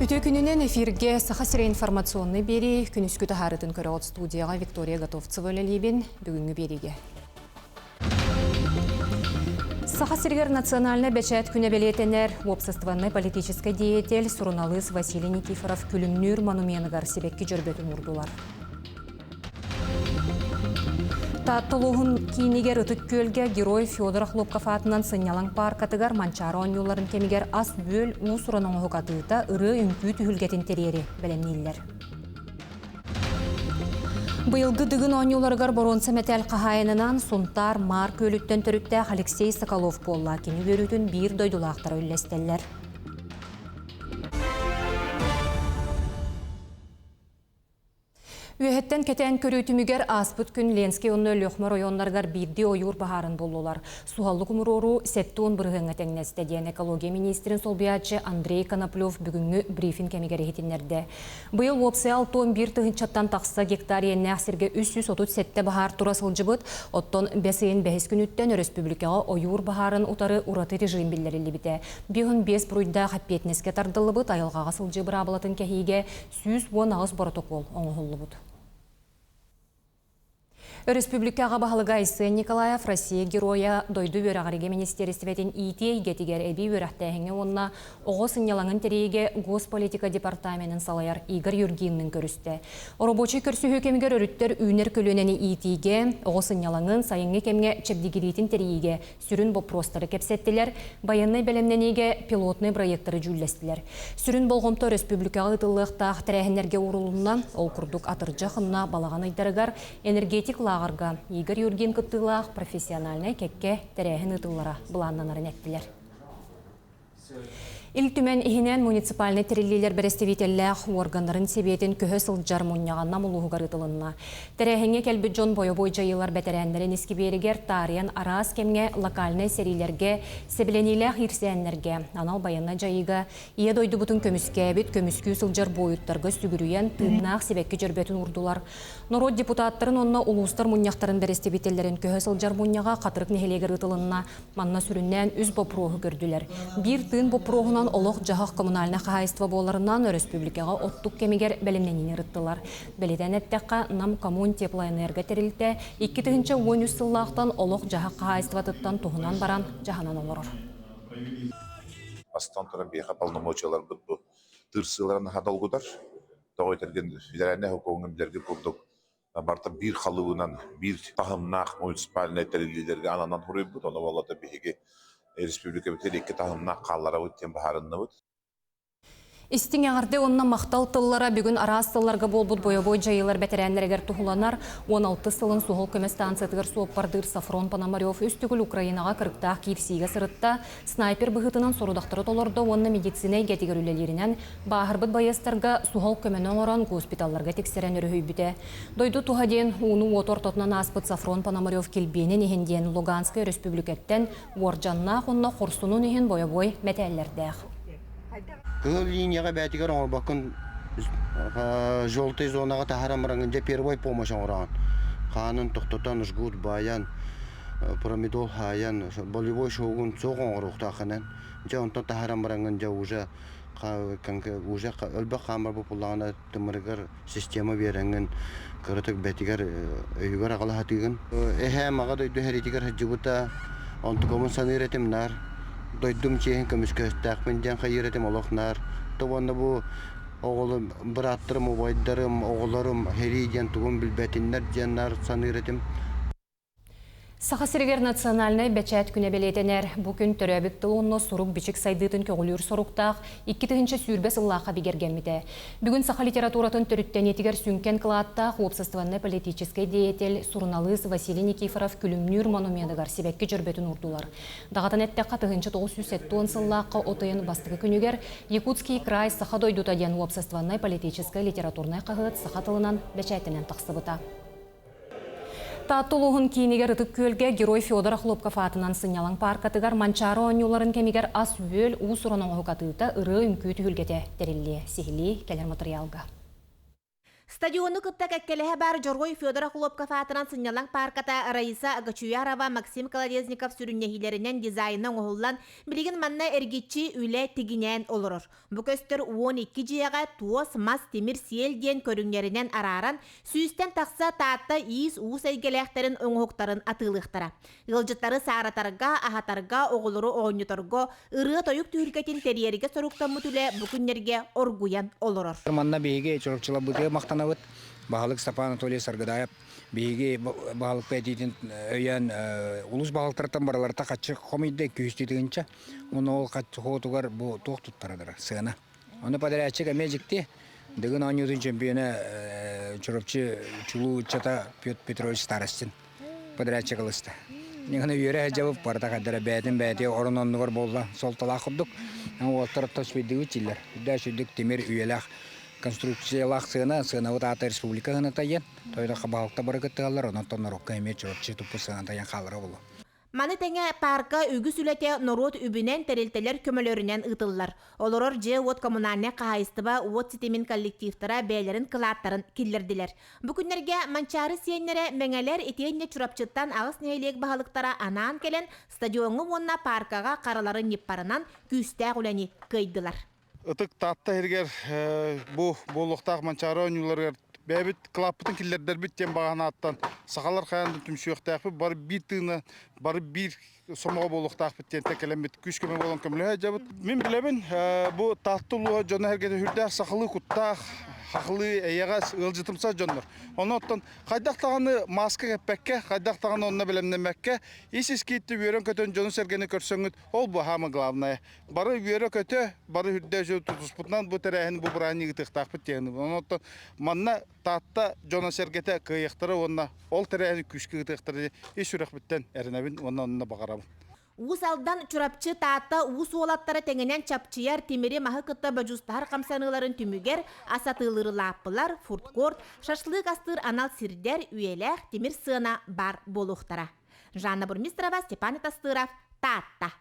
Үтө күнінен эфирге сахасыра информационный бери күнүскү тахарытын көрөт студияға Виктория Готовцева лебен бүгүнгү бериге. Сахасыргер национальный бечет күнө белетенер обществонный политический деятель Сурналыс Василий Никифоров күлүмнүр монументыгар себекки жөрбөтүн урдулар. Таттылуғын кейінігер ұтық көлге герой Федор Хлопков атынан сынялан паркатыгар манчары оңюларын кемігер ас бөл ұсыраның оғатыта ұры үнкі түхілгетін терері білемнейлер. Бұйылғы дүгін оңюларығар боронсы мәтәл қағайынынан Сунтар Мар көліттен түрітті Алексей Соколов болла кені өрітін бір дойдулақтары үлестелер. Үйеттен кетен көрөтімігер аспыт күн Ленский онны лөхмөр ойонларғар бірді ойур бағарын болулар. Суғаллы күмірору сәттуын бұрғыңа тәңнесті дейін экология министрін солбиятчы Андрей Коноплев бүгінгі брифинг кәмегері етінлерді. Бұйыл опсы 6-11 тұғын чаттан тақсы гектар енне ақсерге 337 бағар турасыл жыбыт, оттон бәсейін бәхес күніттен республикаға ойур бағарын ұтары ураты режим білдерілі біте. Бігін 5 бұруйда қаппетнеске тардылы бұд, айылғаға сылжыбыр абылатын кәхейге 110 ағыз протокол оңғылы бұд. Республикаға бағылыға ысы Николаев Россия героя дойду өрағарыге министерістіветін итей гетігер әбей өрәқтәйіңе онына оғы сынялаңын терейге Госполитика департаментін салайар Игорь Юргиннің көрісті. Оробочы көрсі өкемгер өріттер үйнер көлінені итейге оғы сынялаңын сайыңы кемге чепдігеретін терейге сүрін бопростары кепсеттілер, баянны бәлемненеге пилотны проекттары жүллестілер. Сүрін болғымты республикаға ұтылықтақ тәрәхінерге урылынан ол күрдік атыржа қынна балаған айдарығар энергетик Ағырға Игорь Юрген күттілақ профессиональный кекке тәрәхін ұтылара бұланнанарын әттілер. Илтүмен ихинен муниципальный терелилер берестевителләх органдарын себетін көһө сылджар муньяғанна мулуғығар ұтылынна. Тәрәхінге кәлбі Джон бойы жайылар бәтәрәндерін ескеберігер тариян арас кемге локальный серилерге, себілениләх ирсәнлерге, анал баянна жайыға, ие дойды бұтын көміске әбет көміскі сылджар бойыттарға сүгірүйен тымнақ себекке жөрбетін урдулар. Народ депутаттарын онна улустар муньяқтарын берестевителлерін көһө сылджар муньяға қатырық нехелегер ұтылынна, манна сүріннен үз бопроғы көрділер. Bir тын бопроғынан олық жағақ коммунальна қағайства боларынан республикаға оттық кемегер бәлемненен ұрыттылар. Бәледен әттәққа нам коммун теплоэнерго терілті 2-13 сыллақтан олық жағақ қағайства тұттан тұғынан баран жағанан олырыр. Астан тұран бейқа полномочиялар бұд тұрсыларын хадалғыдар. Тоғайтырген федеральный хокоңымдерге бұлдық. Барта bir қалуынан, bir тағымнақ муниципальный терилерге ананан құрой бұд. Оны олады бейге республика бітер екі тағымна қаллара өттен бағарынны бұд. Истин аңарды онна мақтал тыллара бүгін арас тылларға болбуд бойы жайылар бәтерәнлерігер тұғыланар 16 сылын суғыл көмес станциятығыр суоппардыр Сафрон Пономарев үстігіл Украинаға кырықтақ киевсиге сырытта снайпер бұғытынан сорудақтыры толырды онна медицинай гетігер үлелерінен бағырбыд байыстарға суғыл көменен оран госпиталларға тексерен өрі бүті. Дойду туғаден уыну отор тотынан аспыд Сафрон Пономарев келбенен ехенден Луганскай республикеттен Уорджаннақ онна қорсунун ехен бойы мәтәллердәқ. Кыл линияға бәтігер оңыр бақын жолты зонаға тахарамыраңында первой помощь оңыраған. Қанын тұқтотан ұшғуд баян, промедол хаян, болевой шоуғын соқ оңыр ұқтақынан. Онтан тахарамыраңында уже өлбі қамыр бұл ұлағына тымырығыр система беріңін кірітік бәтігер өйгер ағылы хатығын. Әхәм аға дойды әретігер хәджібіта онтықомын саныр әтімнар. Дойдум чейін көміскі өстәқпенден қайыретім олықнар. Тұбанды бұл оғылым, біраттырым, обайдарым, оғыларым, хериден тұғын білбәтінлер денлар саныретім. Сахасыргер национальный бәчәт күне белетенер. Бүкін төрәбік тылуынны сұруқ бічік сайдытын көғілер сұруқтақ 2-тігінші сүрбе сыллаға бігергенмеді. Бүгін саха литературатын түріттен етігер сүнкен қылаттақ обществонный политический деятель Сурналыс Василий Никифоров күлімнүр монументыгар себекке жүрбетін ұрдулар. Дағатан әттәққа 970 сыллаққа отайын бастығы күнігер Якутский край саха дойдута ден обществонный политический литературный қағыт саха тылынан бәчәтінен тақсыбыта. Таттылуғын кейінігер ұтық көлге герой Федор Хлопков атынан сынялың паркатығар манчары оңюларын кемегер ас өл ұсырының оғатыйта ұры үмкүйті үлгеті дәрілі сихили кәлер материалға. Стадиону кытта кәккелеһе бар Жоргой Федора Хлопков атынан сынялан парката Раиса Гачуярова Максим Колодезников сүрүннехилеринен дизайнын оһуллан билигин манна эргичи үле тигинен олорор. Бу көстөр 12 жыяга туос мас темир сиел диен көрүңнеринен араран сүүстен такса таатта иис уус эйгелехтерин оңоктарын атылыктара. Ылжыттары сааратарга, ахатарга, оголору оонюторго, ырыа тоюк түһүлкетин терьерге соруктаммут үле букүннерге оргуян олорор. Манна беге чорчулабыты мактанабыт. Баалык Степан Анатолий Саргадаев беге баалык петитин өйөн улус баалыктардан бараларда качы комиде күстүдүгүнчө муну хотугар бу токтуттарадыр сына. Аны подарячыга межикти дегин анюдун чемпионы чоропчу чулу чата Петр Петрович Старостин подарячы кылышты. Неганы үйрө жабып барда кадара бәдин бәде орононнугар болду. Сол талак курдук. Ол тараптан сөйдүгү тилер. Даштык темир үйелак конструкциялах сына вот ата республиканы таян. Тойда кабалыкта баргыттыгалар, онтон норокка эме чорчу тупу сына таян калыры болу. Маны теңе парка үгүс үлете норот үбүнен терилтелер көмөлөрүнен ытыллар. Олорор же от коммунальне кайыстыба от ситемин коллективтара бээлерин кылааттарын киллердилер. Бүкүннерге манчары сиеннере меңелер этиенне чурапчыттан агыс нейлек баалыктара анаан келен стадиону онна паркага караларын ниппарынан күстә гүлени кыйдылар. Ытык татта хергер бу болуктак манчары оюларга бәбит клаппытын киллердер биттен баганаттан сакалар хаянды түмшөктәк бар бир тыны бар бир сомого болуктак биттен текелемит күч көмө болгон көмөлө жабыт. Мен билебин бу таттылуу жона хергеде хүрдә сакалы куттак хакылы эягас ылжытымса жоннор. Оноттон кайдактаганы маска кеппекке, кайдактаганы онна белемнемекке, исис китти бөрөн көтөн жону сергени көрсөңүт, ол бу хамы главное. Бары бөрө көтө, бары хүрдө жө тутуспутнан бу терехин бу бурани гытыктак биттен. Оноттон манна татта жона сергете кыйыктыры онна ол терехин күчкү гытыктыры иш үрөк биттен эринебин онна багарам. Уус алдан чурапчы таатта уус уолаттары теңенен чапчыяр темири махыкытта бажустар камсаныларын түмүгер, асатылыры лаппылар, фурткорт, шашлык астыр анал сирдер, үйелек, темир сына бар болуқтара. Жанна Бурмистрова, Степан Тастыров, таатта.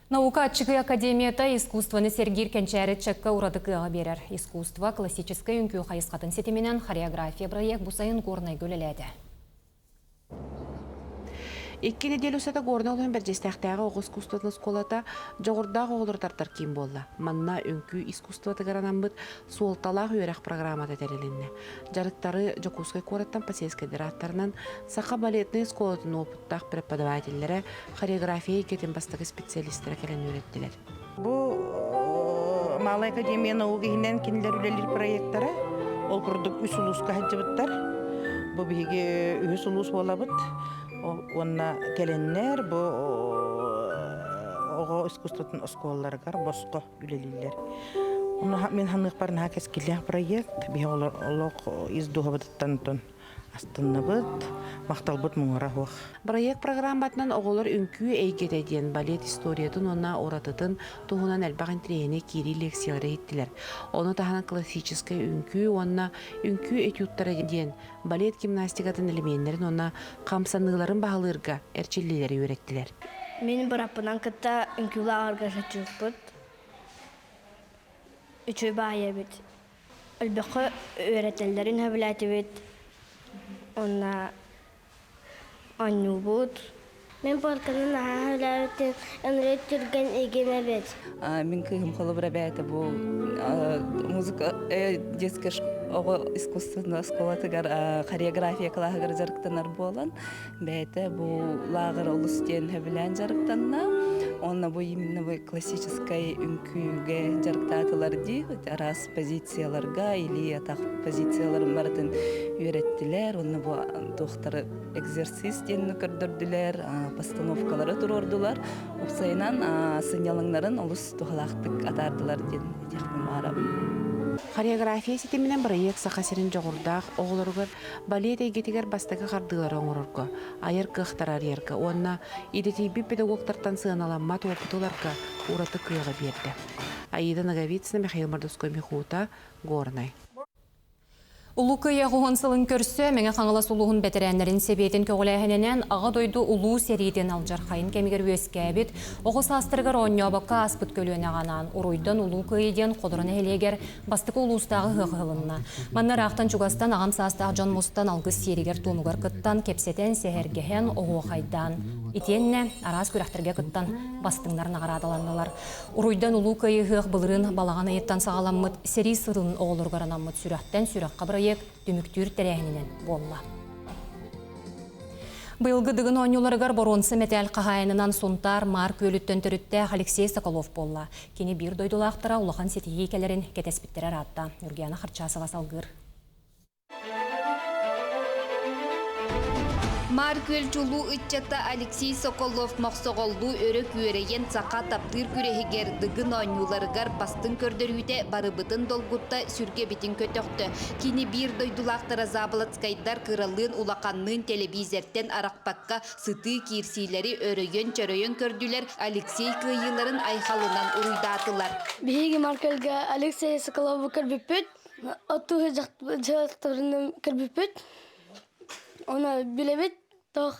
Наука Чыгы академията искусствоны Сергей Кенчәрі чекка урадыкыға берер. Искусство классический үнкü қайысқатын сетеменен хореография проект бұсайын горнай көлеледі. Икки неделю сата горна олын бір жестәқтәғы оғы искусствоны сколата жоғырдағы оғылыртартар кем болды. Манна үнкü искусствоты гаранан бұд суолталақ үйерек программада тәрелінне. Жарықтары Жокускай кораттан Пасейской директорынан сақа балетный сколатын опыттақ преподавательлері хореография кетен бастығы специалистері кәлін үйреттілер. Бұл Малай академия науғы хинен кенілер үлелер проекттары ол құрдық үс ұлысқа хаджыбыттар. Бұл бігі үс ұлыс болабыд. Онна келеннер бу ого искусствотун осколларгар боско үлелилер. Онна мен ханнык барна кескилер проект би олок издугабыттан астыннабыт макталбыт муңарахух. Проект программатынан оголор үнкü эйгетеден балет историятын онна оратытын туһунан элбагын трени кири лекциялары иттилер. Оны тахана классический үнкü онна үнкü этюдтары ден балет гимнастикатын элементтерин онна камсаныларын баалырга эрчиллилери үйреттилер. Мен барапынан кытта үнкүлаарга шачылпыт. Үчөй баайабыт. Элбеккы үйрөтелерин хабилатыбыт. Онна аннубут. Мен парканын хабилатыбыт. Анрет түрген эгемебет. Мен кыгым кылы бара бәті бұл музыка детский искусственный школатыгар хореография кылағыр жарықтанар болан. Бәті бұл лағыр олыстен хабилан жарықтанна. Онна бұл именно классической үнкüге жарықтатылар ди. Арас позицияларға или атақ позицияларын барытын үйреттілер. Онна бұл доқтары экзерсис денні көрдірділер. Постановкалары тұрордылар. Опсайынан сынялыңларын олыс тухалақтық атардылар ден техним арабын. Хореография сетеменен проект сақасерин жоғырдақ оғылырғыр балет егетігер бастығы қардылары оңырырға, айыр қықтарар ергі. Онна идетейбі педагогтартан сығаналамат опытыларға ураты күйіға берді. Аида Наговицына, Михаил Мордовской, Михута, Горнай. Улу кыя ғуғынсылын көрсі, мәңі қаңылас улуғын бәтірәнлерін себетін көгіләхіненен аға дойду улу серейден алжар қайын кәмігер өске әбет, оғы састырғыр оньябаққа аспыт көлуіне ғанан, ұруйдан улу кыйден қодырыны әлегер бастықы улустағы ғығылынна. Маннар ақтан чугастан ағам састағы жон мұстан алғыз серігер тумығыр кыттан, кепсетен сәхергеген оғы қайдан. Итенне арас көрәқтірге кыттан бастыңларын ағарадаланылар. Ұруйдан улу кыйы ғық бұлырын балаған айыттан сағаламмыт, сери сырын оғылырғаранаммыт сүрәқтен сүрәққа дүміктүр тәрәхінінен болла. Бұйылғы дығын ойнуларығар боронсы мәтәл қағайынынан сонтар мар көліттен түрітті Алексей Соколов болла. Кені бір дойдулақтыра улахан сетігі кәлерін кетеспіттері аратта. Үргияна Харчасова салғыр. Маркөл чулу ытчата Алексей Соколов мақсоғолду өрік өрейен сақа таптыр күрехігер дығын ойнуларығар бастың көрдірүйде барыбытын долгутта сүрге бітін көтөқті. Кені бір дойдулақтыра забылатскайдар кыралын улақанның телевизерттен арақпаққа сыты кирсилері өрейен-чөрейен көрділер Алексей кыйыларын айхалынан ұруйдатылар. Биһиги Маркөлге Алексей Соколов кірбіппіт, отуғы жақтырының кірбіппіт. Оны білебет, тоқ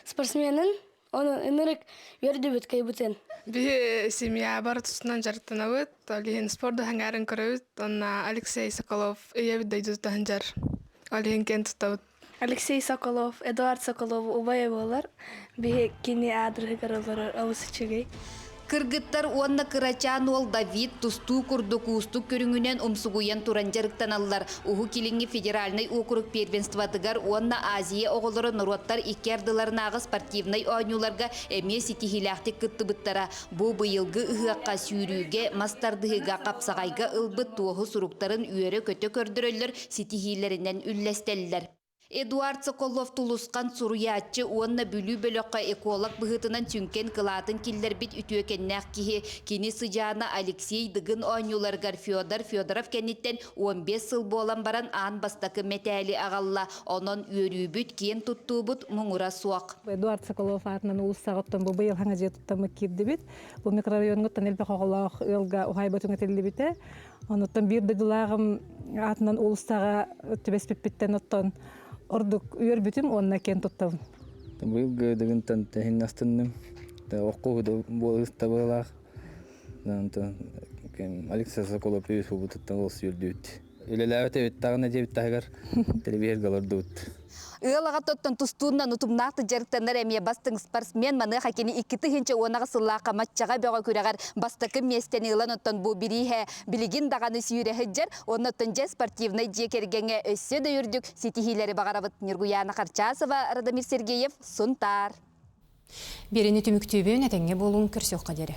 спортсменін, оны үнірік өрді бүт кайбутен. Бі семья бар тұсынан жарттана өт, олеген спорды хаңарын көрі өт, онна Алексей Соколов үйебіт дойды тұтан жар, олеген кен тұта өт. Алексей Соколов, Эдуард Соколов убайы болар, бі кені адырғы қаралар ауысы чегей. Кыргыттар онна кырачан ол Давид тусту курду кусту көрүңүнен умсугуян туранжарыктан аллар. Уху килинги федеральный округ первенстватыгар онна Азия оголору нуроттар икердыларнагы спортивный ойнуларга эме ситихилахти кыттыбыттара. Бу быйылгы ыгакка сүйрүүгө мастардыгыга капсагайга ылбыт туоху суруктарын үйөрө көтө көрдүрөллөр ситихилеринен үллестеллер. Эдуард Соколов тулускан суруячы онна бүлü бөлөкка эколог быгытынан түнкен кылатын киллер бит үтүөкеннәк кихи кини сыжана Алексей дыгын ойнуларгар Федоров кенниттен 15 сыл болан баран ан бастакы метәли агалла онон үйөрүүбүт кен туттуубут муңура суак. Эдуард Соколов атынан улуссагыттан бу быйыл хаңа жетиттан кирдибит. Бу микрорайонготтан элбе коголох ылга ухайбатыңа телибите. Онуттан бир дылагым атынан улуссага төбеспиттен оттон ордук үйөр бүтүм онна кен туттам. Быйыл гыдыгын тантахин астынным. Оқу болыс табылах. Алексей Соколов үйөс бутуттан ол сүйөрдүт. Үлеләвете өттагына жебит тагар телевизор галардут. Ыалага тоттон тустуунан утумнаакты жарыктанар эмие бастың спортсмен маны хакени иккити хинче онага сыллаакка матчага бөөгө күрөгөр бастакы местен ылан оттон бу бирихе билигин даганы сүйрө хеджер оннотон же спортивный жекергеңе өссө дөйүрдүк ситихилери багарабыт Нургуяна Харчасова, Радомир Сергеев, Сунтар. Берени түмүктүүбүн этеңге болуң көрсөк кадери.